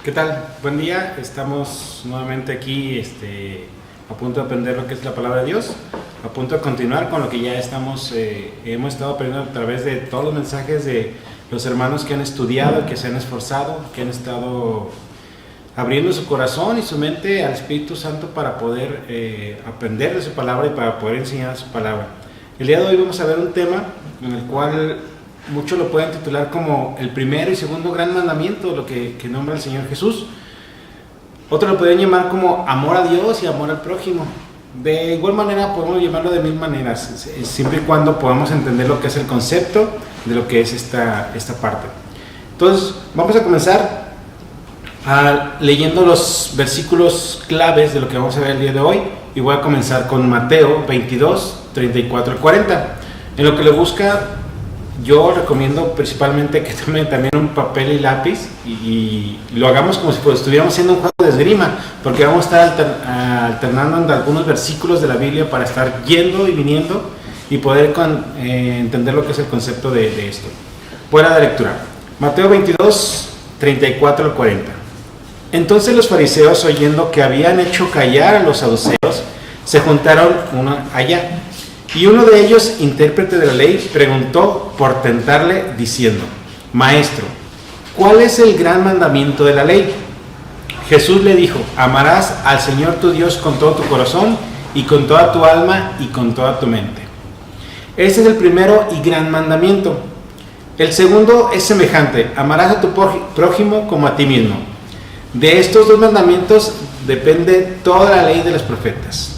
¿Qué tal? Buen día, estamos nuevamente aquí a punto de aprender lo que es la palabra de Dios, a punto de continuar con lo que ya hemos estado aprendiendo a través de todos los mensajes de los hermanos que han estudiado, que se han esforzado, que han estado abriendo su corazón y su mente al Espíritu Santo para poder aprender de su palabra y para poder enseñar su palabra. El día de hoy vamos a ver un tema en el cual muchos lo pueden titular como el primero y segundo gran mandamiento, lo que nombra el Señor Jesús. Otros lo pueden llamar como amor a Dios y amor al prójimo. De igual manera podemos llamarlo de mil maneras, siempre y cuando podamos entender lo que es el concepto de lo que es esta parte. Entonces vamos a comenzar leyendo los versículos claves de lo que vamos a ver el día de hoy, y voy a comenzar con Mateo 22, 34 al 40. En lo que lo busca, yo recomiendo principalmente que tomen también un papel y lápiz y lo hagamos como si estuviéramos haciendo un juego de esgrima, porque vamos a estar alternando entre algunos versículos de la Biblia para estar yendo y viniendo y poder entender lo que es el concepto de esto. Buena de lectura. Mateo 22, 34 al 40. Entonces los fariseos, oyendo que habían hecho callar a los saduceos, se juntaron allá. Y uno de ellos, intérprete de la ley, preguntó por tentarle, diciendo: Maestro, ¿cuál es el gran mandamiento de la ley? Jesús le dijo: amarás al Señor tu Dios con todo tu corazón y con toda tu alma y con toda tu mente. Este es el primero y gran mandamiento. El segundo es semejante: amarás a tu prójimo como a ti mismo. De estos dos mandamientos depende toda la ley de los profetas.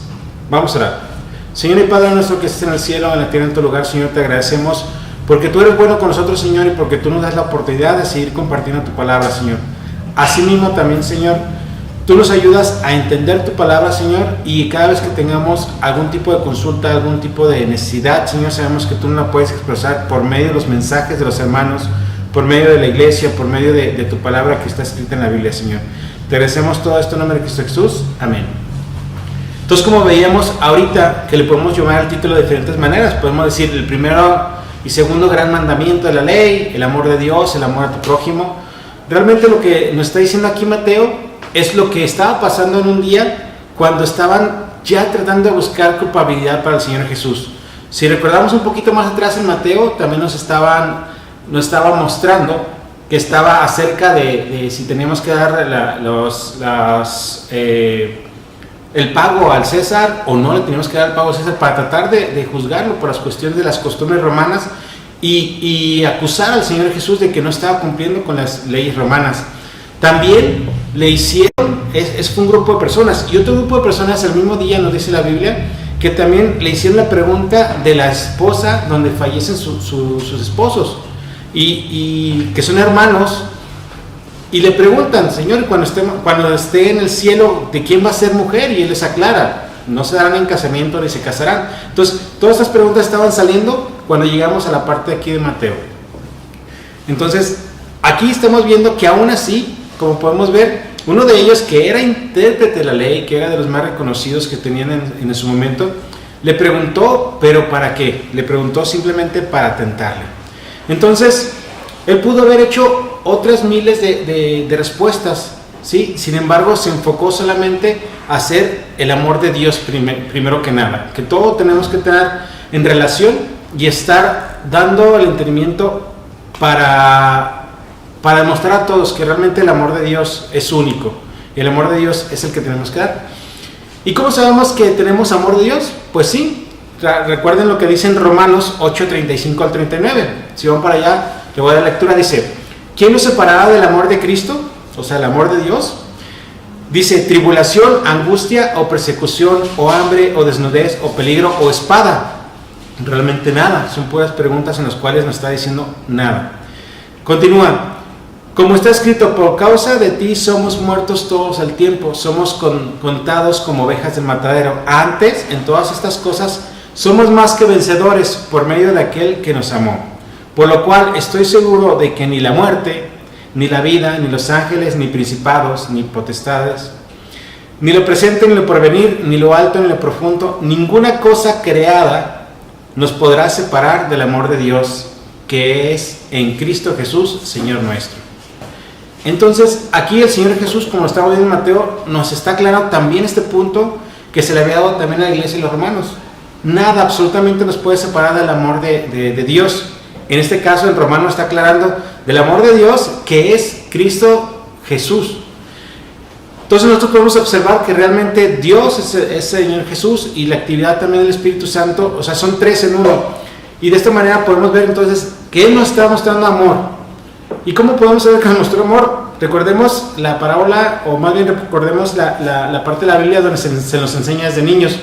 Vamos a orar. Señor y Padre nuestro que estás en el cielo, en la tierra, en tu lugar, Señor, te agradecemos porque tú eres bueno con nosotros, Señor, y porque tú nos das la oportunidad de seguir compartiendo tu palabra, Señor. Asimismo también, Señor, tú nos ayudas a entender tu palabra, Señor, y cada vez que tengamos algún tipo de consulta, algún tipo de necesidad, Señor, sabemos que tú nos la puedes expresar por medio de los mensajes de los hermanos, por medio de la iglesia, por medio de tu palabra que está escrita en la Biblia, Señor. Te agradecemos todo esto en nombre de Cristo Jesús. Amén. Entonces, como veíamos ahorita, que le podemos llamar el título de diferentes maneras, podemos decir el primero y segundo gran mandamiento de la ley, el amor de Dios, el amor a tu prójimo. Realmente lo que nos está diciendo aquí Mateo es lo que estaba pasando en un día cuando estaban ya tratando de buscar culpabilidad para el Señor Jesús. Si recordamos un poquito más atrás en Mateo, también nos estaba mostrando que estaba acerca de si teníamos que dar el pago al César o no le teníamos que dar el pago al César, para tratar de juzgarlo por las cuestiones de las costumbres romanas y acusar al Señor Jesús de que no estaba cumpliendo con las leyes romanas. También le hicieron, fue un grupo de personas, y otro grupo de personas el mismo día, nos dice la Biblia, que también le hicieron la pregunta de la esposa donde fallecen sus esposos y que son hermanos. Y le preguntan: Señor, cuando esté en el cielo, ¿de quién va a ser mujer? Y él les aclara: no se darán en casamiento ni se casarán. Entonces, todas estas preguntas estaban saliendo cuando llegamos a la parte de aquí de Mateo. Entonces, aquí estamos viendo que aún así, como podemos ver, uno de ellos, que era intérprete de la ley, que era de los más reconocidos que tenían en su momento, le preguntó: ¿pero para qué? Le preguntó simplemente para tentarle. Entonces, él pudo haber hecho otras miles de respuestas, ¿sí? Sin embargo, se enfocó solamente a hacer el amor de Dios primero que nada, que todo tenemos que tener en relación y estar dando el entendimiento para demostrar a todos que realmente el amor de Dios es único y el amor de Dios es el que tenemos que dar. ¿Y cómo sabemos que tenemos amor de Dios? Pues sí, recuerden lo que dice en Romanos 8, 35 al 39. Si van para allá, le voy a dar lectura. Dice: ¿quién nos separará del amor de Cristo? O sea, el amor de Dios. Dice: tribulación, angustia o persecución o hambre o desnudez o peligro o espada. Realmente nada. Son puras preguntas en las cuales nos está diciendo nada. Continúa: como está escrito, por causa de ti somos muertos todos al tiempo, somos contados como ovejas del matadero. Antes, en todas estas cosas, somos más que vencedores por medio de aquel que nos amó. Por lo cual estoy seguro de que ni la muerte, ni la vida, ni los ángeles, ni principados, ni potestades, ni lo presente, ni lo porvenir, ni lo alto, ni lo profundo, ninguna cosa creada nos podrá separar del amor de Dios, que es en Cristo Jesús, Señor nuestro. Entonces, aquí el Señor Jesús, como estamos viendo en Mateo, nos está aclarando también este punto que se le había dado también a la iglesia y los romanos. Nada absolutamente nos puede separar del amor de Dios. En este caso, el romano está aclarando del amor de Dios, que es Cristo Jesús. Entonces nosotros podemos observar que realmente Dios es Señor Jesús, y la actividad también del Espíritu Santo, o sea, son tres en uno. Y de esta manera podemos ver entonces que Él nos está mostrando amor. ¿Y cómo podemos saber que nos mostró amor? Recordemos la parábola, o más bien recordemos la parte de la Biblia donde se nos enseña desde niños.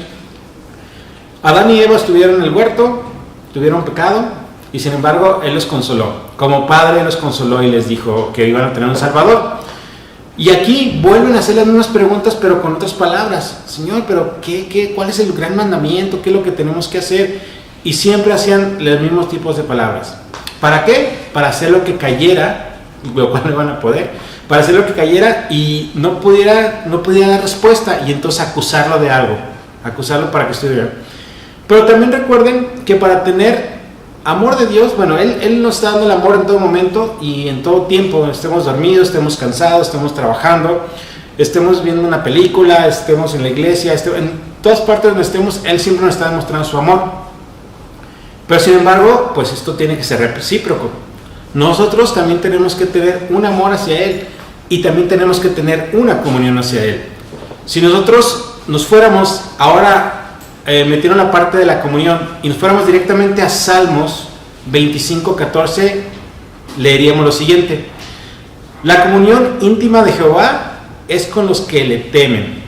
Adán y Eva estuvieron en el huerto, tuvieron pecado, y sin embargo Él los consoló. Como padre los consoló y les dijo que iban a tener un Salvador. Y aquí vuelven a hacer las mismas preguntas, pero con otras palabras. Señor, pero ¿cuál es el gran mandamiento? ¿Qué es lo que tenemos que hacer? Y siempre hacían los mismos tipos de palabras. ¿Para qué? Para hacer lo que cayera, lo cual no van a poder, para hacer lo que cayera y no pudiera dar respuesta, y entonces acusarlo de algo, acusarlo para que estuviera. Pero también recuerden que para tener amor de Dios, bueno, Él nos está dando el amor en todo momento y en todo tiempo. Estemos dormidos, estemos cansados, estemos trabajando, estemos viendo una película, estemos en la iglesia, en todas partes donde estemos, Él siempre nos está demostrando su amor. Pero sin embargo, pues esto tiene que ser recíproco. Nosotros también tenemos que tener un amor hacia Él, y también tenemos que tener una comunión hacia Él. Si nosotros nos fuéramos ahora metieron la parte de la comunión y nos fuéramos directamente a Salmos 25:14, leeríamos lo siguiente: la comunión íntima de Jehová es con los que le temen.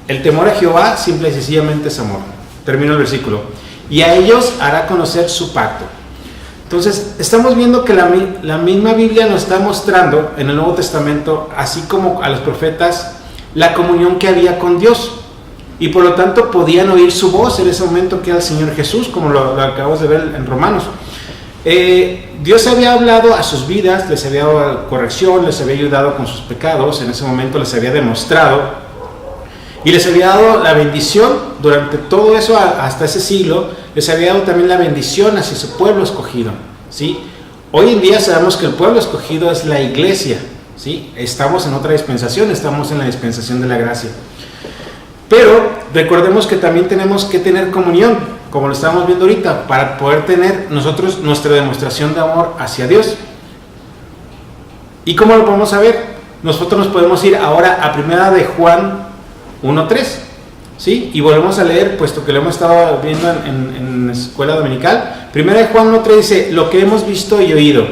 El temor a Jehová simple y sencillamente es amor. Termino el versículo: y a ellos hará conocer su pacto. Entonces estamos viendo que la misma Biblia nos está mostrando en el Nuevo Testamento, así como a los profetas, la comunión que había con Dios. Y por lo tanto podían oír su voz en ese momento, que era el Señor Jesús, como lo acabamos de ver en Romanos. Dios había hablado a sus vidas, les había dado corrección, les había ayudado con sus pecados, en ese momento les había demostrado, y les había dado la bendición durante todo eso, hasta ese siglo, les había dado también la bendición hacia su pueblo escogido, ¿sí? Hoy en día sabemos que el pueblo escogido es la iglesia, ¿sí? Estamos en otra dispensación, estamos en la dispensación de la gracia. Pero recordemos que también tenemos que tener comunión, como lo estamos viendo ahorita, para poder tener nosotros nuestra demostración de amor hacia Dios. ¿Y cómo lo podemos saber? Nosotros nos podemos ir ahora a 1 de Juan 1:3, ¿sí? Y volvemos a leer, puesto que lo hemos estado viendo en escuela dominical. 1 de Juan 1:3 dice: lo que hemos visto y oído,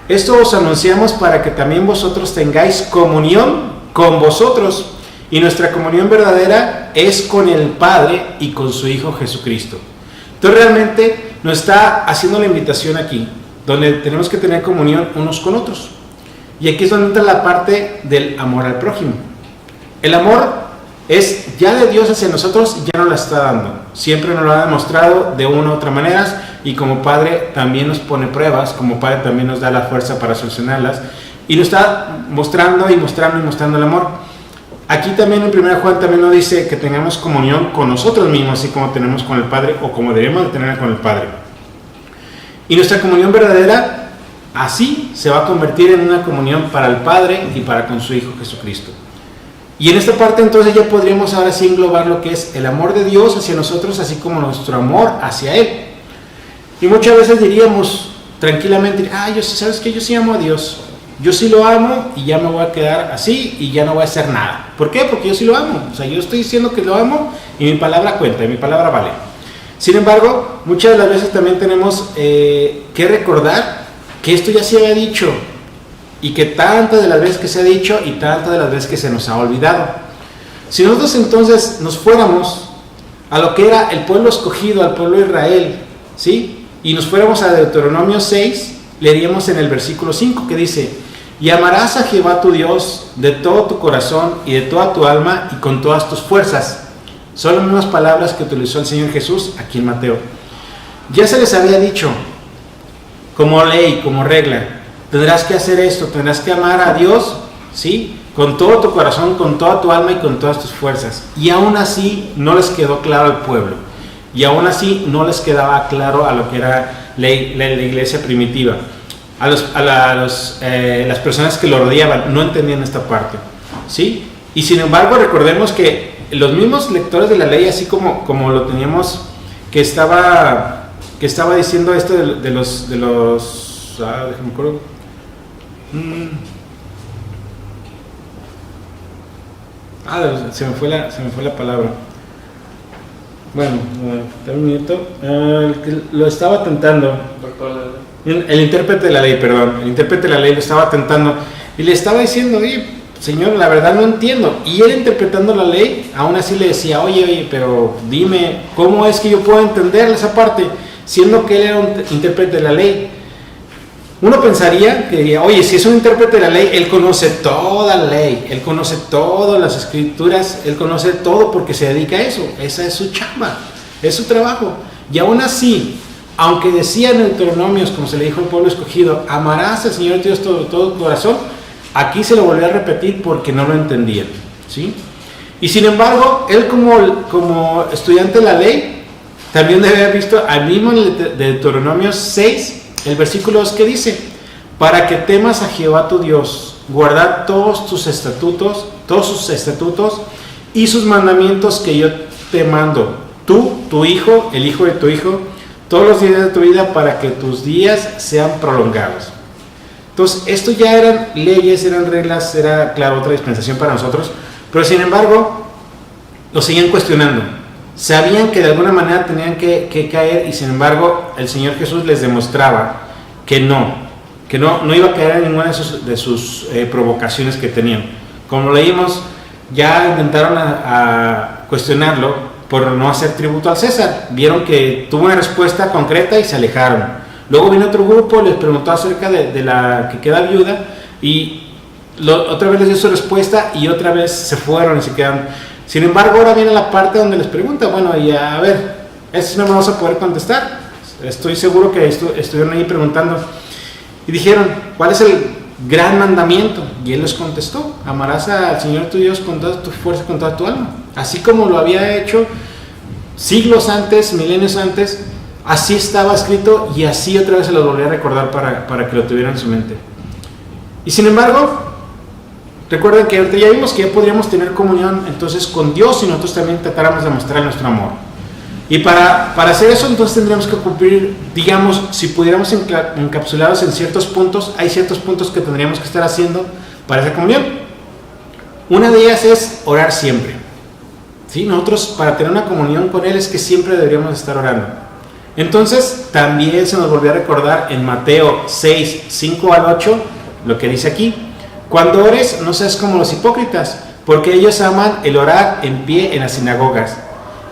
esto os anunciamos para que también vosotros tengáis comunión con vosotros. Y nuestra comunión verdadera es con el Padre y con su Hijo Jesucristo. Entonces realmente nos está haciendo la invitación aquí, donde tenemos que tener comunión unos con otros. Y aquí es donde entra la parte del amor al prójimo. El amor es ya de Dios hacia nosotros, ya nos la está dando. Siempre nos lo ha demostrado de una u otra manera, y como Padre también nos pone pruebas, como Padre también nos da la fuerza para solucionarlas, y nos está mostrando y mostrando y mostrando el amor. Aquí también en 1 Juan también nos dice que tengamos comunión con nosotros mismos, así como tenemos con el Padre, o como debemos de tener con el Padre. Y nuestra comunión verdadera así se va a convertir en una comunión para el Padre y para con su Hijo Jesucristo. Y en esta parte entonces ya podríamos ahora sí englobar lo que es el amor de Dios hacia nosotros, así como nuestro amor hacia Él. Y muchas veces diríamos tranquilamente: ¿sabes qué? Yo sí amo a Dios. Yo sí lo amo, y ya me voy a quedar así y ya no voy a hacer nada. ¿Por qué? Porque yo sí lo amo. O sea, yo estoy diciendo que lo amo y mi palabra cuenta, y mi palabra vale. Sin embargo, muchas de las veces también tenemos que recordar que esto ya se había dicho, y que tantas de las veces que se ha dicho y tantas de las veces que se nos ha olvidado. Si nosotros entonces nos fuéramos a lo que era el pueblo escogido, al pueblo de Israel, ¿sí? Y nos fuéramos a Deuteronomio 6, leeríamos en el versículo 5 que dice: y amarás a Jehová tu Dios de todo tu corazón y de toda tu alma y con todas tus fuerzas. Son las mismas palabras que utilizó el Señor Jesús aquí en Mateo. Ya se les había dicho, como ley, como regla, tendrás que hacer esto, tendrás que amar a Dios, ¿sí? Con todo tu corazón, con toda tu alma y con todas tus fuerzas. Y aún así no les quedó claro al pueblo. Y aún así no les quedaba claro a lo que era la iglesia primitiva. las personas que lo rodeaban no entendían esta parte, ¿sí? Y sin embargo, recordemos que los mismos lectores de la ley, así como lo teníamos, que estaba diciendo esto de los déjame acuerdo. Se me fue la palabra. Bueno, dame un minuto. El que lo estaba tentando. El intérprete de la ley, perdón. El intérprete de la ley lo estaba tentando y le estaba diciendo, oye, Señor, la verdad no entiendo. Y él, interpretando la ley, aún así le decía, oye, pero dime, ¿cómo es que yo puedo entender esa parte? Siendo que él era un intérprete de la ley. Uno pensaría que diría, oye, si es un intérprete de la ley, él conoce toda la ley, él conoce todas las escrituras, él conoce todo porque se dedica a eso. Esa es su chamba, es su trabajo. Y aún así, aunque decía en Deuteronomios, como se le dijo al pueblo escogido, amarás al Señor Dios todo tu corazón, aquí se lo volvió a repetir porque no lo entendían, ¿sí? Y sin embargo, él como estudiante de la ley, también debe haber visto al mismo en el Deuteronomio 6, el versículo 2 que dice, para que temas a Jehová tu Dios, guardar todos sus estatutos y sus mandamientos que yo te mando, tú, tu hijo, el hijo de tu hijo, todos los días de tu vida, para que tus días sean prolongados. Entonces, esto ya eran leyes, eran reglas, era, claro, otra dispensación para nosotros, pero sin embargo, lo seguían cuestionando. Sabían que de alguna manera tenían que caer, y sin embargo, el Señor Jesús les demostraba que no iba a caer en ninguna de sus provocaciones que tenían. Como leímos, ya intentaron a cuestionarlo por no hacer tributo al César. Vieron que tuvo una respuesta concreta y se alejaron. Luego vino otro grupo, les preguntó acerca de la que queda viuda y otra vez les dio su respuesta y otra vez se fueron y se quedaron. Sin embargo, ahora viene la parte donde les pregunta, bueno, y a ver, esto no me vas a poder contestar. Estoy seguro que estuvieron ahí preguntando. Y dijeron, ¿cuál es el gran mandamiento? Y él les contestó, amarás al Señor tu Dios con toda tu fuerza, con toda tu alma. Así como lo había hecho siglos antes, milenios antes, así estaba escrito y así otra vez se lo volví a recordar para que lo tuvieran en su mente. Y sin embargo, recuerden que ahorita ya vimos que ya podríamos tener comunión entonces con Dios y nosotros también tratáramos de mostrar nuestro amor. Y para hacer eso entonces tendríamos que cumplir, digamos, si pudiéramos encapsularlos en ciertos puntos, hay ciertos puntos que tendríamos que estar haciendo para esa comunión. Una de ellas es orar siempre. ¿Sí? Nosotros para tener una comunión con Él es que siempre deberíamos estar orando. Entonces también se nos volvió a recordar en Mateo 6, 5 al 8, lo que dice aquí. Cuando ores, no seas como los hipócritas, porque ellos aman el orar en pie en las sinagogas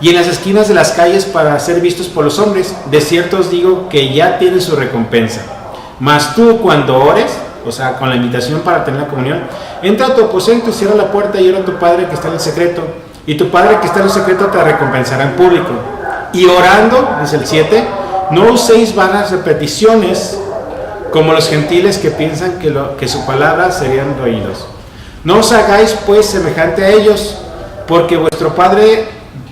y en las esquinas de las calles para ser vistos por los hombres. De cierto os digo que ya tienen su recompensa. Mas tú, cuando ores, o sea, con la invitación para tener la comunión, entra a tu aposento y cierra la puerta y ora a tu Padre que está en el secreto, y tu Padre que está en el secreto te recompensará en público. Y orando, dice el 7, no uséis vanas repeticiones como los gentiles que piensan que su palabra serían oídos. No os hagáis pues semejante a ellos, porque vuestro Padre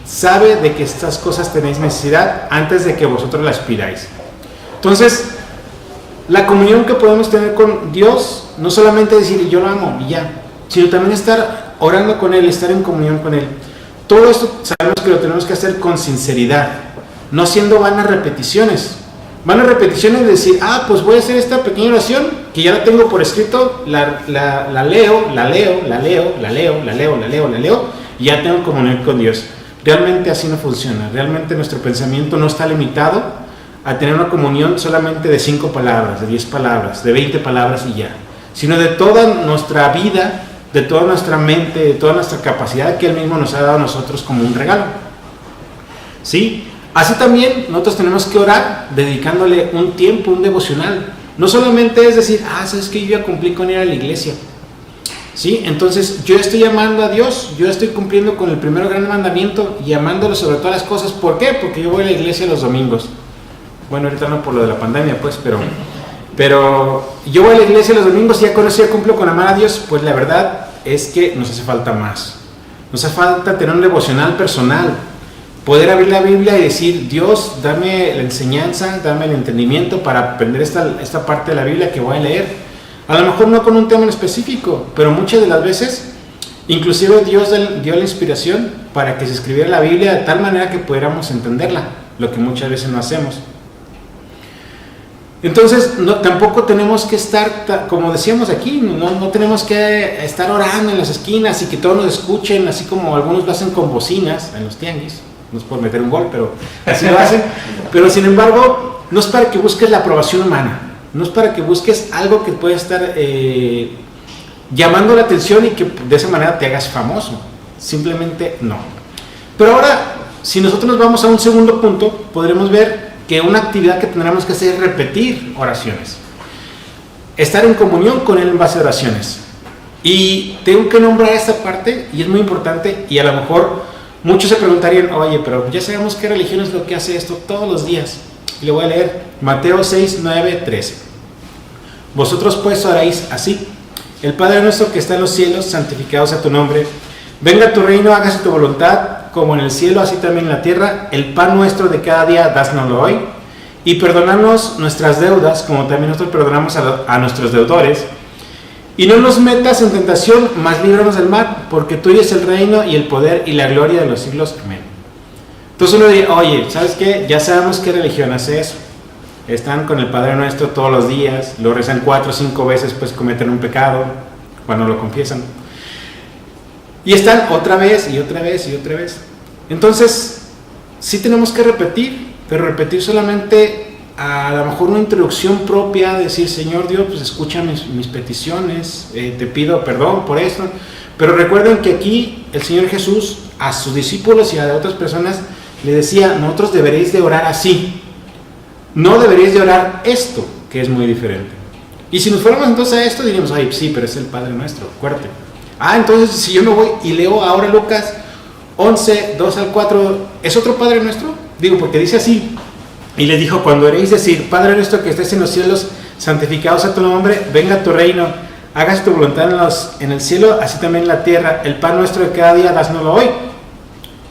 sabe de que estas cosas tenéis necesidad antes de que vosotros las pidáis. Entonces, la comunión que podemos tener con Dios, no solamente decir yo lo amo y ya, sino también estar orando con Él, estar en comunión con Él. Todo esto sabemos que lo tenemos que hacer con sinceridad, no haciendo vanas repeticiones. Vanas repeticiones de decir, pues voy a hacer esta pequeña oración que ya la tengo por escrito, la leo, y ya tengo comunión con Dios. Realmente así no funciona. Realmente nuestro pensamiento no está limitado a tener una comunión solamente de 5 palabras, de 10 palabras, de 20 palabras y ya, sino de toda nuestra vida, de toda nuestra mente, de toda nuestra capacidad que Él mismo nos ha dado a nosotros como un regalo. ¿Sí? Así también nosotros tenemos que orar dedicándole un tiempo, un devocional. No solamente es decir, sabes que yo ya cumplí con ir a la iglesia. ¿Sí? Entonces yo estoy amando a Dios, yo estoy cumpliendo con el primer gran mandamiento y amándolo sobre todas las cosas. ¿Por qué? Porque yo voy a la iglesia los domingos. Bueno, ahorita no por lo de la pandemia, pues, pero yo voy a la iglesia los domingos y ya con eso ya cumplo con amar a Dios. Pues la verdad es que nos hace falta más. Nos hace falta tener un devocional personal. poder abrir la Biblia y decir, Dios, dame la enseñanza, dame el entendimiento para aprender esta parte de la Biblia que voy a leer. A lo mejor no con un tema en específico, pero muchas de las veces, inclusive Dios dio la inspiración para que se escribiera la Biblia de tal manera que pudiéramos entenderla, lo que muchas veces no hacemos. Entonces, tampoco tenemos que estar, como decíamos aquí, no tenemos que estar orando en las esquinas y que todos nos escuchen, así como algunos lo hacen con bocinas en los tianguis. No es por meter un gol, pero así lo hacen. Pero sin embargo, no es para que busques la aprobación humana, no es para que busques algo que pueda estar llamando la atención y que de esa manera te hagas famoso. Simplemente no. Pero ahora, si nosotros nos vamos a un segundo punto, podremos ver que una actividad que tendremos que hacer es repetir oraciones. Estar en comunión con Él en base a oraciones. Y tengo que nombrar esta parte, y es muy importante, y a lo mejor muchos se preguntarían, oye, pero ya sabemos qué religión es lo que hace esto todos los días. Y le voy a leer Mateo 6, 9, 13. Vosotros pues oraréis así: el Padre nuestro que está en los cielos, santificado sea tu nombre. Venga tu reino, hágase tu voluntad, como en el cielo, así también en la tierra. El pan nuestro de cada día, dásnoslo hoy. Y perdónanos nuestras deudas, como también nosotros perdonamos a nuestros deudores. Y no nos metas en tentación, mas líbranos del mal, porque tuyo es el reino y el poder y la gloria de los siglos. Amén. Entonces uno dice, oye, ¿sabes qué? Ya sabemos qué religión hace eso. Están con el Padre Nuestro todos los días, lo rezan 4 o 5 veces, pues cometen un pecado cuando lo confiesan. Y están otra vez y otra vez y otra vez. Entonces, sí tenemos que repetir, pero repetir solamente a lo mejor una introducción propia, decir, Señor Dios, pues escucha mis peticiones, te pido perdón por esto. Pero recuerden que aquí el Señor Jesús a sus discípulos y a otras personas le decía, nosotros deberéis de orar así, no deberéis de orar esto, que es muy diferente. Y si nos fuéramos entonces a esto, diríamos, ay, sí, pero es el Padre Nuestro, acuérdate. Entonces si yo me voy y leo ahora Lucas 11, 2 al 4, ¿es otro Padre Nuestro? Digo, porque dice así, y les dijo, cuando oréis decir, Padre Nuestro que estés en los cielos, santificado sea tu nombre, venga tu reino, hágase tu voluntad en el cielo, así también en la tierra, el pan nuestro de cada día, dásnoslo hoy.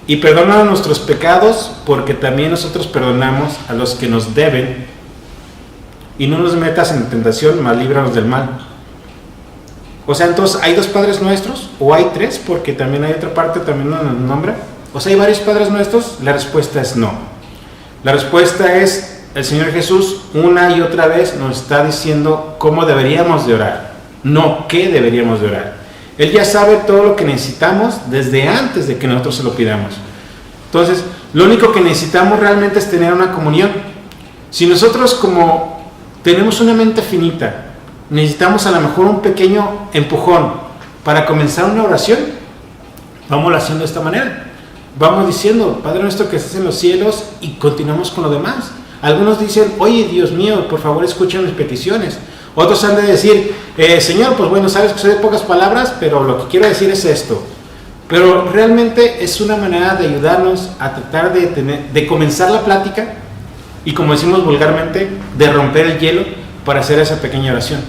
Y perdona nuestros pecados, porque también nosotros perdonamos a los que nos deben, y no nos metas en tentación, mas líbranos del mal. O sea, entonces, ¿hay 2 Padres Nuestros? ¿O hay 3? Porque también hay otra parte, también nos nombra. O sea, ¿hay varios Padres Nuestros? La respuesta es no. La respuesta es, el Señor Jesús una y otra vez nos está diciendo cómo deberíamos de orar. No, ¿qué deberíamos de orar? Él ya sabe todo lo que necesitamos desde antes de que nosotros se lo pidamos. Entonces, lo único que necesitamos realmente es tener una comunión. Si nosotros como tenemos una mente finita, necesitamos a lo mejor un pequeño empujón para comenzar una oración, vamos haciendo de esta manera. Vamos diciendo, Padre nuestro que estás en los cielos, y continuamos con lo demás. Algunos dicen, oye, Dios mío, por favor escucha mis peticiones. Otros han de decir, Señor, pues bueno, sabes que soy de pocas palabras, pero lo que quiero decir es esto. Pero realmente es una manera de ayudarnos a tratar de comenzar la plática y, como decimos vulgarmente, de romper el hielo para hacer esa pequeña oración.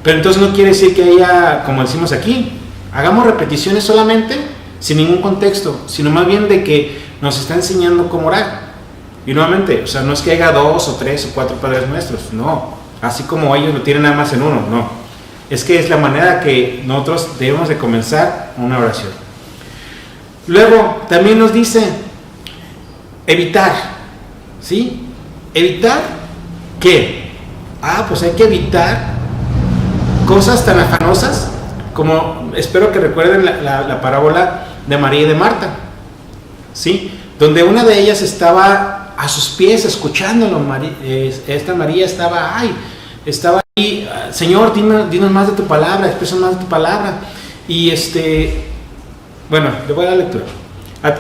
Pero entonces no quiere decir que haya, como decimos aquí, hagamos repeticiones solamente sin ningún contexto, sino más bien de que nos está enseñando cómo orar. Y nuevamente, o sea, no es que haya 2 o 3 o 4 Padres Nuestros, no, así como ellos lo tienen nada más en uno, no. Es que es la manera que nosotros debemos de comenzar una oración. Luego, también nos dice evitar, ¿sí? ¿Evitar qué? Pues hay que evitar cosas tan afanosas como, espero que recuerden la parábola de María y de Marta, ¿sí? Donde una de ellas estaba a sus pies escuchándolo. Esta María estaba ahí, Señor, dinos más de tu palabra, expresa más de tu palabra. Y bueno, le voy a dar lectura.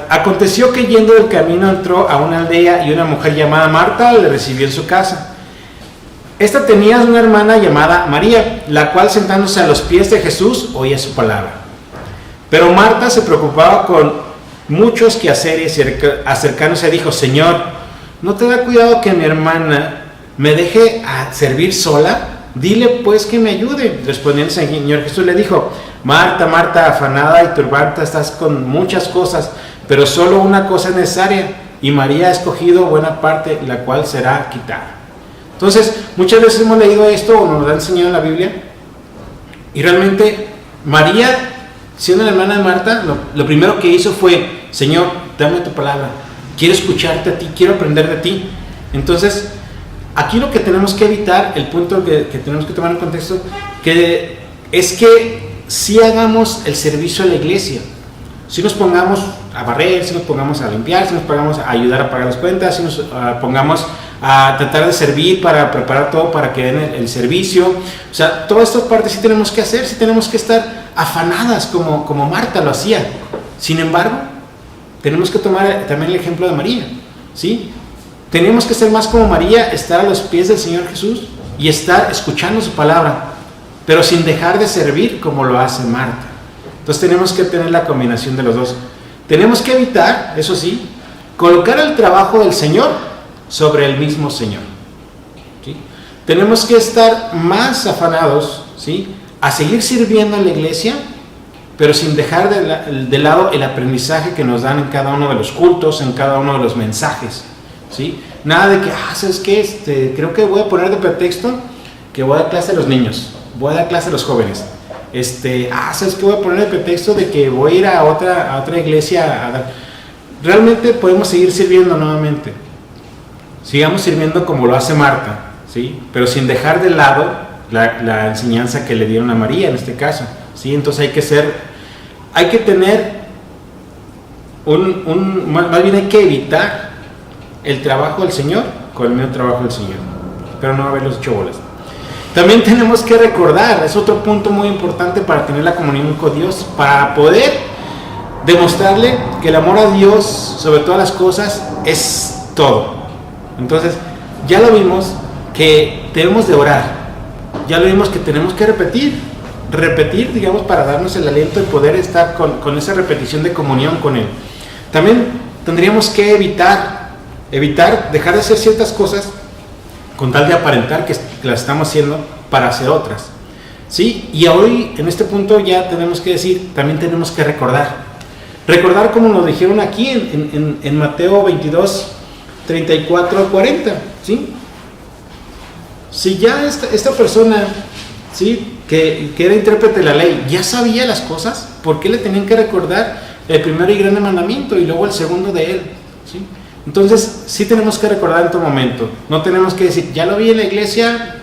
Aconteció que yendo del camino entró a una aldea y una mujer llamada Marta le recibió en su casa. Esta tenía una hermana llamada María, la cual sentándose a los pies de Jesús oía su palabra. Pero Marta se preocupaba con muchos quehaceres y acercándose dijo, Señor, ¿no te da cuidado que mi hermana me deje a servir sola? Dile pues que me ayude. Respondiendo el Señor Jesús le dijo, Marta, Marta, afanada y turbada estás con muchas cosas, pero solo una cosa es necesaria. y María ha escogido buena parte, la cual será quitada. Entonces, muchas veces hemos leído esto o nos lo ha enseñado en la Biblia, y realmente María, siendo la hermana de Marta, lo primero que hizo fue: Señor, dame tu palabra, quiero escucharte a ti, quiero aprender de ti. Entonces, aquí lo que tenemos que evitar, el punto que tenemos que tomar en contexto, es que si hagamos el servicio a la iglesia, si nos pongamos a barrer, si nos pongamos a limpiar, si nos pongamos a ayudar a pagar las cuentas, si nos pongamos a tratar de servir para preparar todo para que den el servicio. O sea, todas estas partes sí tenemos que hacer, sí tenemos que estar afanadas como Marta lo hacía. Sin embargo, tenemos que tomar también el ejemplo de María, ¿sí? Tenemos que ser más como María, estar a los pies del Señor Jesús y estar escuchando su palabra, pero sin dejar de servir como lo hace Marta. Entonces tenemos que tener la combinación de los dos. Tenemos que evitar, eso sí, colocar el trabajo del Señor sobre el mismo Señor, ¿sí? Tenemos que estar más afanados, ¿sí?, a seguir sirviendo en la iglesia, pero sin dejar de lado el aprendizaje que nos dan en cada uno de los cultos, en cada uno de los mensajes, ¿sí? Nada de que, ¿sabes qué? Creo que voy a poner de pretexto que voy a dar clase a los niños, voy a dar clase a los jóvenes. ¿Sabes qué? Voy a poner de pretexto de que voy a ir a otra iglesia a dar. Realmente podemos seguir sirviendo nuevamente. Sigamos sirviendo como lo hace Marta, ¿sí? Pero sin dejar de lado la enseñanza que le dieron a María en este caso, ¿sí? Entonces hay que tener más bien hay que evitar el trabajo del Señor con el mismo trabajo del Señor, pero no haberlos hecho bolas. También tenemos que recordar, es otro punto muy importante para tener la comunión con Dios, para poder demostrarle que el amor a Dios sobre todas las cosas es todo. Entonces, ya lo vimos que debemos de orar, ya lo vimos que tenemos que repetir, digamos, para darnos el aliento de poder estar con esa repetición de comunión con Él. También tendríamos que evitar dejar de hacer ciertas cosas con tal de aparentar que las estamos haciendo para hacer otras, ¿sí? Y hoy, en este punto, ya tenemos que decir, también tenemos que recordar como nos dijeron aquí en Mateo 22, 34 40, ¿sí? Si ya esta persona, ¿sí?, que era intérprete de la ley, ya sabía las cosas, ¿por qué le tenían que recordar el primer y grande mandamiento y luego el segundo de él? ¿Sí? Entonces, sí tenemos que recordar en todo momento. No tenemos que decir, ya lo vi en la iglesia,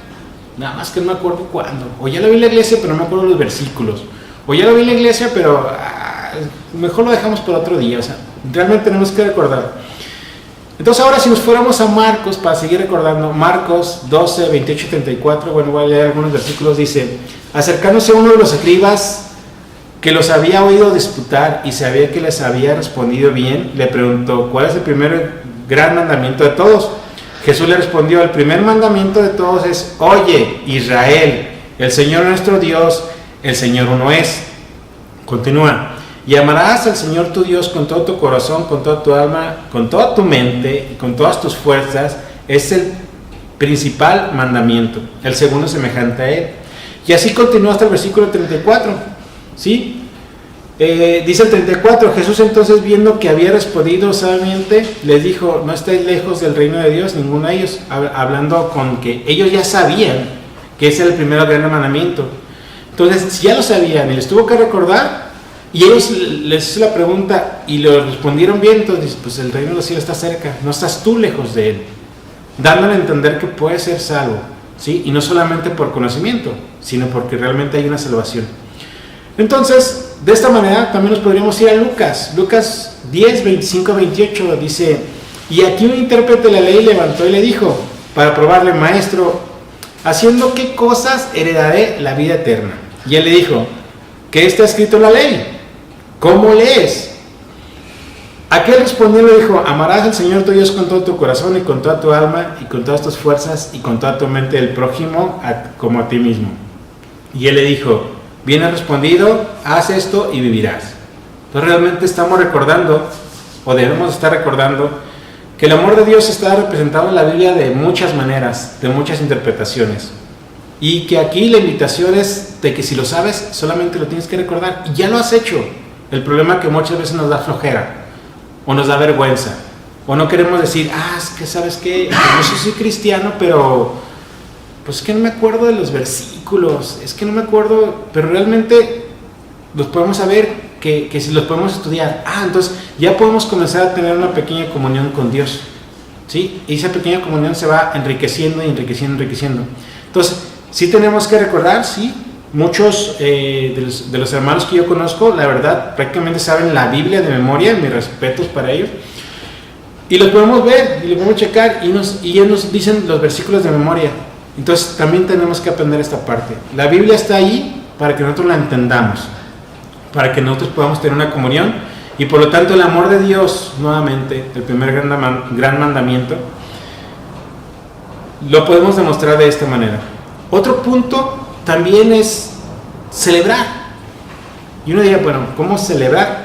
nada más que no me acuerdo cuándo. O ya lo vi en la iglesia, pero no me acuerdo los versículos. O ya lo vi en la iglesia, pero mejor lo dejamos para otro día. O sea, realmente tenemos que recordar. Entonces, ahora si nos fuéramos a Marcos, para seguir recordando, Marcos 12, 28 y 34, bueno, voy a leer algunos versículos. Dice: acercándose uno de los escribas que los había oído disputar y sabía que les había respondido bien, le preguntó: ¿cuál es el primer gran mandamiento de todos? Jesús le respondió: el primer mandamiento de todos es: oye, Israel, el Señor nuestro Dios, el Señor uno es. Continúa: y amarás al Señor tu Dios con todo tu corazón, con toda tu alma, con toda tu mente y con todas tus fuerzas. Es el principal mandamiento. El segundo es semejante a él. Y así continúa hasta el versículo 34, ¿sí? Dice el 34: Jesús entonces, viendo que había respondido sabiamente, les dijo: no estáis lejos del reino de Dios, ninguno de ellos, hablando con que ellos ya sabían que ese era el primer gran mandamiento. Entonces, si ya lo sabían y les tuvo que recordar, y ellos les hizo la pregunta y lo respondieron bien, entonces pues el reino de los cielos está cerca, no estás tú lejos de él, dándole a entender que puedes ser salvo, ¿sí? Y no solamente por conocimiento, sino porque realmente hay una salvación. Entonces, de esta manera también nos podríamos ir a Lucas 10, 25 a 28, dice: y aquí un intérprete de la ley levantó y le dijo, para probarle: maestro, ¿haciendo qué cosas heredaré la vida eterna? Y él le dijo: ¿qué está escrito en la ley? ¿Cómo lees? Aquel respondió y le dijo: amarás al Señor tu Dios con todo tu corazón y con toda tu alma y con todas tus fuerzas y con toda tu mente, del prójimo como a ti mismo. Y él le dijo: bien has respondido, haz esto y vivirás. Entonces realmente estamos recordando, o debemos estar recordando, que el amor de Dios está representado en la Biblia de muchas maneras, de muchas interpretaciones. Y que aquí la invitación es de que si lo sabes, solamente lo tienes que recordar y ya lo has hecho. El problema es que muchas veces nos da flojera o nos da vergüenza, O no queremos decir, es que sabes qué, yo soy cristiano, pero pues es que no me acuerdo de los versículos, es que no me acuerdo, pero realmente los podemos saber, que si los podemos estudiar, entonces ya podemos comenzar a tener una pequeña comunión con Dios, ¿sí? Y esa pequeña comunión se va enriqueciendo y enriqueciendo, enriqueciendo. Entonces, sí tenemos que recordar, sí, muchos de los hermanos que yo conozco, la verdad, prácticamente saben la Biblia de memoria, mis respetos para ellos. Y los podemos ver, y los podemos checar, y ellos nos dicen los versículos de memoria. Entonces también tenemos que aprender esta parte. La Biblia está ahí para que nosotros la entendamos, para que nosotros podamos tener una comunión, y por lo tanto el amor de Dios, nuevamente, el primer gran mandamiento, lo podemos demostrar de esta manera. Otro punto también es celebrar. Y uno diría, bueno, ¿cómo celebrar?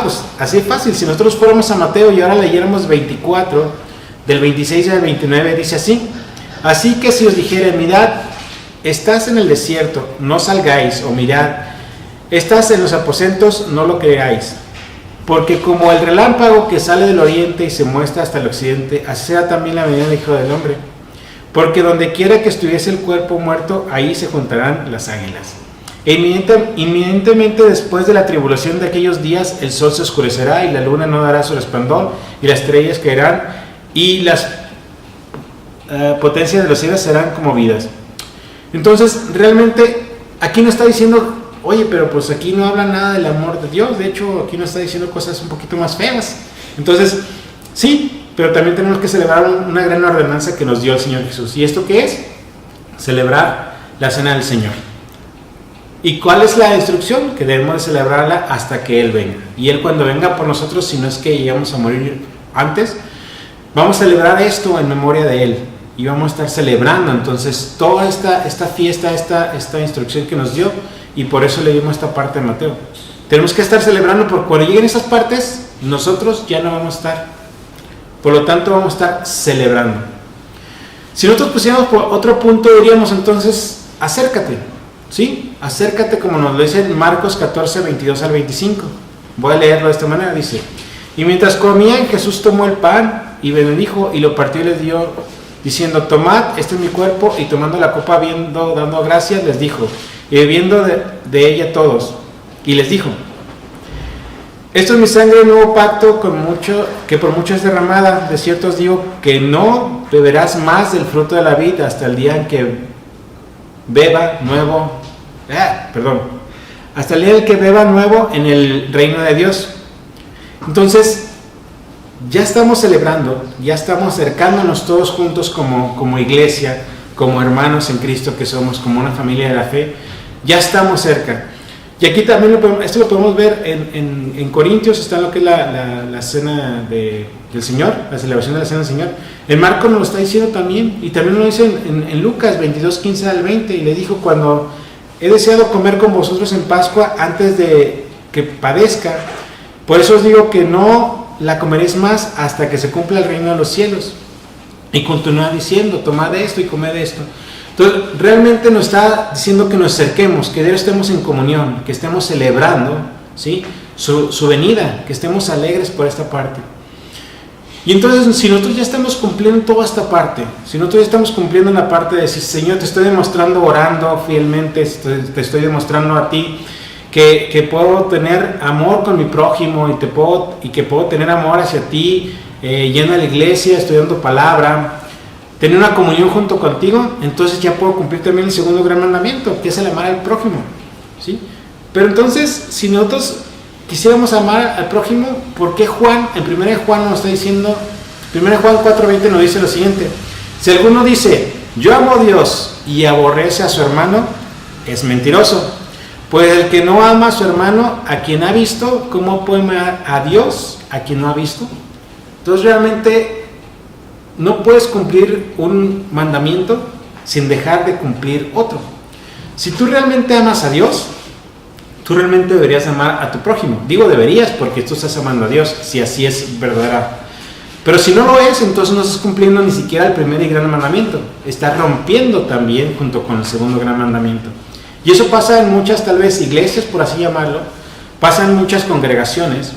Pues así es fácil. Si nosotros fuéramos a Mateo y ahora leyéramos 24, del 26 al 29, dice así: así que si os dijere, mirad, estás en el desierto, no salgáis, o mirad, estás en los aposentos, no lo creáis. Porque como el relámpago que sale del oriente y se muestra hasta el occidente, así será también la venida del Hijo del Hombre. Porque donde quiera que estuviese el cuerpo muerto, ahí se juntarán las águilas. Inminentemente después de la tribulación de aquellos días, el sol se oscurecerá y la luna no dará su resplandor, y las estrellas caerán, y las potencias de los cielos serán conmovidas. Entonces, realmente, aquí no está diciendo, oye, pero pues aquí no habla nada del amor de Dios. De hecho, aquí nos está diciendo cosas un poquito más feas. Entonces, sí, pero también tenemos que celebrar una gran ordenanza que nos dio el Señor Jesús. ¿Y esto qué es? Celebrar la cena del Señor. ¿Y cuál es la instrucción? Que debemos de celebrarla hasta que Él venga. Y Él, cuando venga por nosotros, si no es que llegamos a morir antes, vamos a celebrar esto en memoria de Él. Y vamos a estar celebrando entonces toda esta fiesta, esta instrucción que nos dio. Y por eso leímos esta parte de Mateo. Tenemos que estar celebrando, porque cuando lleguen esas partes, nosotros ya no vamos a estar. Por lo tanto, vamos a estar celebrando. Si nosotros pusiéramos por otro punto, diríamos entonces, acércate. ¿Sí? Acércate, como nos lo dice en Marcos 14, 22 al 25. Voy a leerlo de esta manera, dice: y mientras comían, Jesús tomó el pan y bendijo y lo partió y les dio, diciendo: tomad, este es mi cuerpo. Y tomando la copa, dando gracias, les dijo, y bebiendo de ella todos, y les dijo: esto es mi sangre del nuevo pacto, que por mucho es derramada. De cierto os digo que no beberás más del fruto de la vid hasta el día en que beba nuevo, hasta el día en que beba nuevo en el reino de Dios. Entonces, ya estamos celebrando, ya estamos acercándonos todos juntos como iglesia, como hermanos en Cristo que somos, como una familia de la fe. Ya estamos cerca. Y aquí también esto lo podemos ver en Corintios, está lo que es la cena del Señor, la celebración de la cena del Señor. En Marcos nos lo está diciendo también, y también lo dice en Lucas 22, 15 al 20, y le dijo: cuando he deseado comer con vosotros en Pascua antes de que padezca, por eso os digo que no la comeréis más hasta que se cumpla el reino de los cielos. Y continúa diciendo: tomad esto y comed esto. Entonces, realmente nos está diciendo que nos acerquemos, que estemos en comunión, que estemos celebrando, ¿sí?, su venida, que estemos alegres por esta parte. Y entonces, si nosotros ya estamos cumpliendo toda esta parte, si nosotros ya estamos cumpliendo la parte de decir: Señor, te estoy demostrando, orando fielmente, te estoy demostrando a ti que puedo tener amor con mi prójimo, y que puedo tener amor hacia ti, yendo a la iglesia, estudiando palabra, tener una comunión junto contigo, entonces ya puedo cumplir también el segundo gran mandamiento, que es el amar al prójimo, ¿sí? Pero entonces, si nosotros quisiéramos amar al prójimo, ¿por qué Juan, en 1 Juan nos está diciendo, 1 Juan 4:20 nos dice lo siguiente: si alguno dice, yo amo a Dios, y aborrece a su hermano, es mentiroso. Pues el que no ama a su hermano, a quien ha visto, ¿cómo puede amar a Dios, a quien no ha visto? Entonces, realmente no puedes cumplir un mandamiento sin dejar de cumplir otro. Si tú realmente amas a Dios, tú realmente deberías amar a tu prójimo. Digo deberías, porque tú estás amando a Dios, si así es verdadera. Pero si no lo es, entonces no estás cumpliendo ni siquiera el primer y gran mandamiento. Estás rompiendo también junto con el segundo gran mandamiento. Y eso pasa en muchas, tal vez, iglesias, por así llamarlo. Pasa en muchas congregaciones,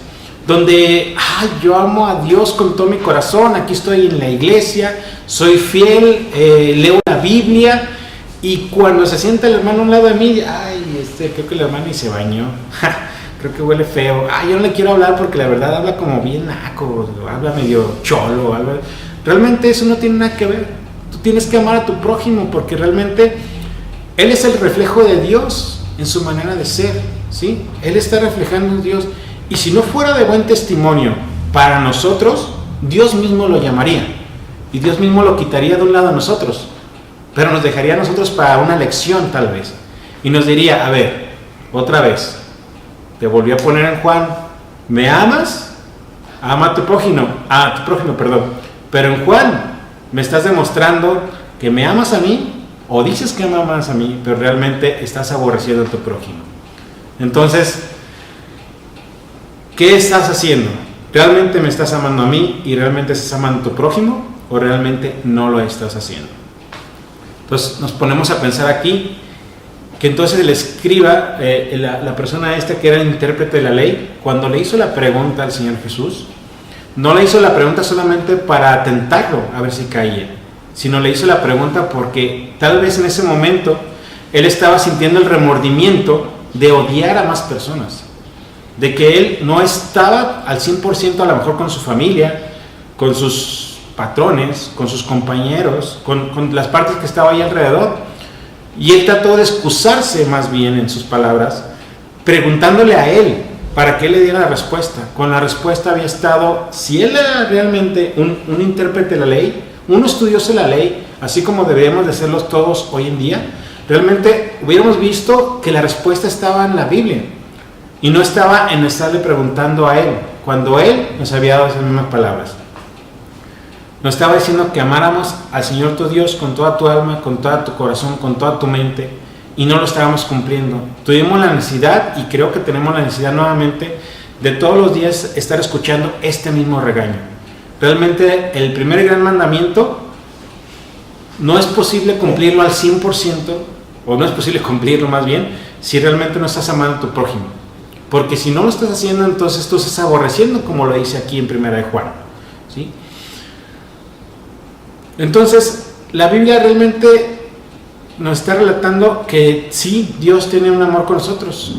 donde yo amo a Dios con todo mi corazón, aquí estoy en la iglesia, soy fiel, leo la Biblia, y cuando se sienta el hermano a un lado de mí, creo que el hermano ni se bañó, creo que huele feo, yo no le quiero hablar porque la verdad habla como bien naco, habla medio cholo, realmente eso no tiene nada que ver. Tú tienes que amar a tu prójimo porque realmente él es el reflejo de Dios en su manera de ser, ¿sí? Él está reflejando a Dios, y si no fuera de buen testimonio para nosotros, Dios mismo lo llamaría y Dios mismo lo quitaría de un lado a nosotros, pero nos dejaría a nosotros para una lección tal vez, y nos diría, a ver, otra vez, te volví a poner en Juan, ¿me amas? Ama a tu prójimo, pero en Juan me estás demostrando que me amas a mí, o dices que me amas a mí, pero realmente estás aborreciendo a tu prójimo. Entonces, ¿qué estás haciendo? ¿Realmente me estás amando a mí y realmente estás amando a tu prójimo, o realmente no lo estás haciendo? Entonces nos ponemos a pensar aquí que entonces el escriba, la persona esta que era el intérprete de la ley, cuando le hizo la pregunta al Señor Jesús, no le hizo la pregunta solamente para tentarlo a ver si caía, sino le hizo la pregunta porque tal vez en ese momento él estaba sintiendo el remordimiento de odiar a más personas, de que él no estaba al 100% a lo mejor con su familia, con sus patrones, con sus compañeros, con las partes que estaba ahí alrededor, y él trató de excusarse más bien en sus palabras, preguntándole a él para que él le diera la respuesta. Con la respuesta había estado, si él era realmente un intérprete de la ley, un estudioso de la ley, así como deberíamos de serlos todos hoy en día, realmente hubiéramos visto que la respuesta estaba en la Biblia y no estaba en estarle preguntando a él, cuando él nos había dado esas mismas palabras. Nos estaba diciendo que amáramos al Señor tu Dios con toda tu alma, con todo tu corazón, con toda tu mente, y no lo estábamos cumpliendo. Tuvimos la necesidad, y creo que tenemos la necesidad nuevamente, de todos los días estar escuchando este mismo regaño. Realmente el primer gran mandamiento no es posible cumplirlo al 100%, o no es posible cumplirlo más bien, si realmente no estás amando a tu prójimo. Porque si no lo estás haciendo, entonces tú estás aborreciendo, como lo dice aquí en Primera de Juan, ¿sí? Entonces, la Biblia realmente nos está relatando que sí, Dios tiene un amor con nosotros.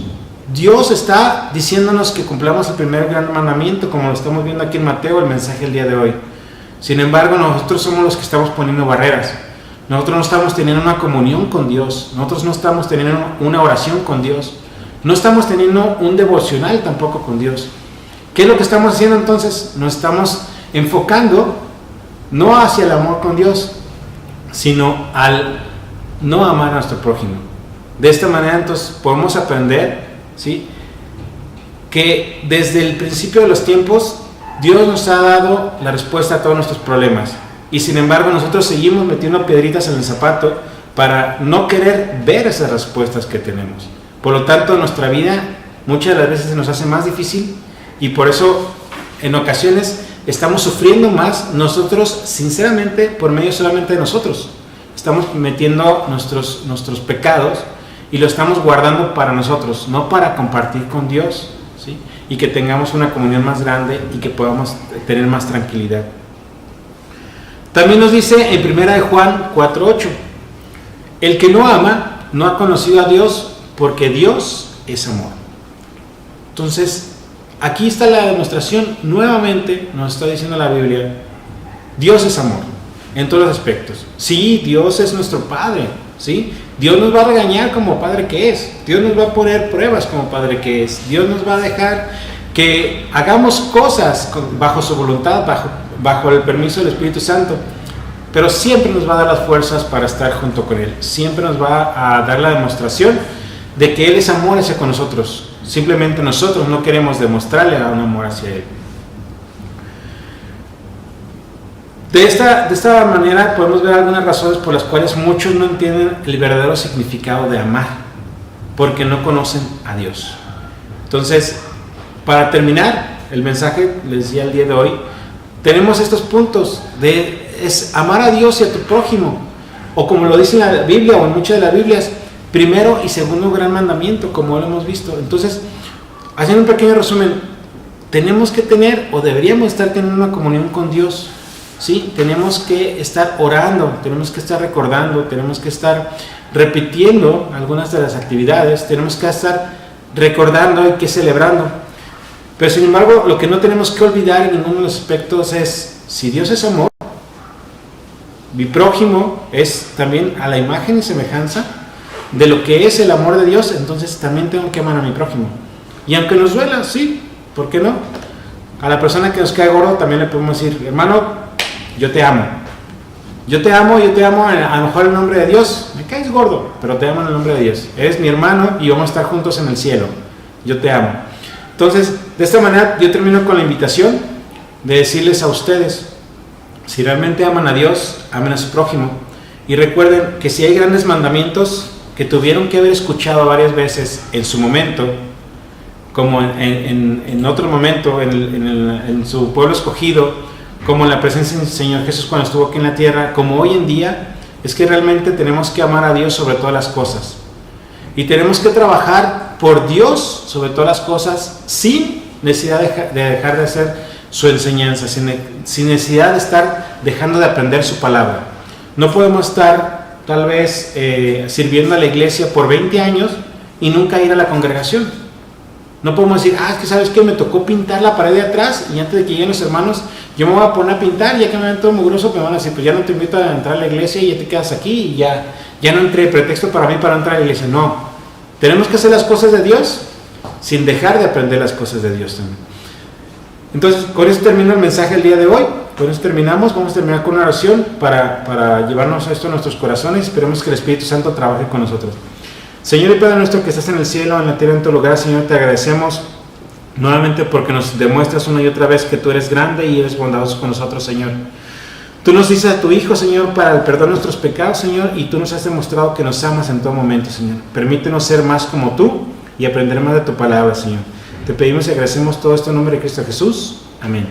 Dios está diciéndonos que cumplamos el primer gran mandamiento, como lo estamos viendo aquí en Mateo, el mensaje del día de hoy. Sin embargo, nosotros somos los que estamos poniendo barreras. Nosotros no estamos teniendo una comunión con Dios. Nosotros no estamos teniendo una oración con Dios. No estamos teniendo un devocional tampoco con Dios. ¿Qué es lo que estamos haciendo entonces? Nos estamos enfocando no hacia el amor con Dios, sino al no amar a nuestro prójimo. De esta manera entonces podemos aprender, ¿sí?, que desde el principio de los tiempos Dios nos ha dado la respuesta a todos nuestros problemas, y sin embargo nosotros seguimos metiendo piedritas en el zapato para no querer ver esas respuestas que tenemos. Por lo tanto, nuestra vida muchas de las veces se nos hace más difícil, y por eso en ocasiones estamos sufriendo más nosotros, sinceramente, por medio solamente de nosotros. Estamos metiendo nuestros pecados y lo estamos guardando para nosotros, no para compartir con Dios, ¿sí?, y que tengamos una comunión más grande y que podamos tener más tranquilidad. También nos dice en 1 de Juan 4:8, el que no ama no ha conocido a Dios, porque Dios es amor. Entonces, aquí está la demostración, nuevamente nos está diciendo la Biblia, Dios es amor, en todos los aspectos. Sí, Dios es nuestro Padre, ¿sí? Dios nos va a regañar como Padre que es, Dios nos va a poner pruebas como Padre que es, Dios nos va a dejar que hagamos cosas bajo su voluntad, bajo el permiso del Espíritu Santo, pero siempre nos va a dar las fuerzas para estar junto con Él, siempre nos va a dar la demostración de que Él es amor hacia con nosotros. Simplemente nosotros no queremos demostrarle un amor hacia Él. De esta manera podemos ver algunas razones por las cuales muchos no entienden el verdadero significado de amar, porque no conocen a Dios. Entonces, para terminar el mensaje, les decía el día de hoy, tenemos estos puntos es amar a Dios y a tu prójimo, o como lo dice la Biblia, o en muchas de las Biblias, primero y segundo gran mandamiento, como lo hemos visto. Entonces, haciendo un pequeño resumen, tenemos que tener o deberíamos estar teniendo una comunión con Dios, ¿sí? Tenemos que estar orando, tenemos que estar recordando, tenemos que estar repitiendo algunas de las actividades, tenemos que estar recordando y que celebrando. Pero sin embargo, lo que no tenemos que olvidar en ninguno de los aspectos es, si Dios es amor, mi prójimo es también a la imagen y semejanza de lo que es el amor de Dios, entonces también tengo que amar a mi prójimo. Y aunque nos duela, sí, ¿por qué no? A la persona que nos cae gordo también le podemos decir, hermano, yo te amo. Yo te amo a lo mejor en el nombre de Dios. Me caes gordo, pero te amo en el nombre de Dios. Eres mi hermano y vamos a estar juntos en el cielo. Yo te amo. Entonces, de esta manera yo termino con la invitación de decirles a ustedes, si realmente aman a Dios, amen a su prójimo. Y recuerden que si hay grandes mandamientos que tuvieron que haber escuchado varias veces en su momento, como en otro momento, en su pueblo escogido, como en la presencia del Señor Jesús cuando estuvo aquí en la tierra, como hoy en día, es que realmente tenemos que amar a Dios sobre todas las cosas. Y tenemos que trabajar por Dios sobre todas las cosas sin necesidad de dejar de hacer su enseñanza, sin necesidad de estar dejando de aprender su palabra. No podemos estar tal vez sirviendo a la iglesia por 20 años y nunca ir a la congregación. No podemos decir, es que sabes que me tocó pintar la pared de atrás y antes de que lleguen los hermanos yo me voy a poner a pintar, y ya que me ven todo mugroso me van a decir, pues ya no te invito a entrar a la iglesia y ya te quedas aquí y ya no entré, pretexto para mí para entrar a la iglesia. No, tenemos que hacer las cosas de Dios sin dejar de aprender las cosas de Dios también. Entonces, con eso termino el mensaje el día de hoy. Con eso terminamos. Vamos a terminar con una oración para llevarnos esto a nuestros corazones. Esperemos que el Espíritu Santo trabaje con nosotros. Señor y Padre nuestro que estás en el cielo, en la tierra, en tu lugar, Señor, te agradecemos nuevamente porque nos demuestras una y otra vez que tú eres grande y eres bondadoso con nosotros, Señor. Tú nos dices a tu Hijo, Señor, para el perdón de nuestros pecados, Señor, y tú nos has demostrado que nos amas en todo momento, Señor. Permítenos ser más como tú y aprender más de tu palabra, Señor. Te pedimos y agradecemos todo esto en nombre de Cristo Jesús. Amén.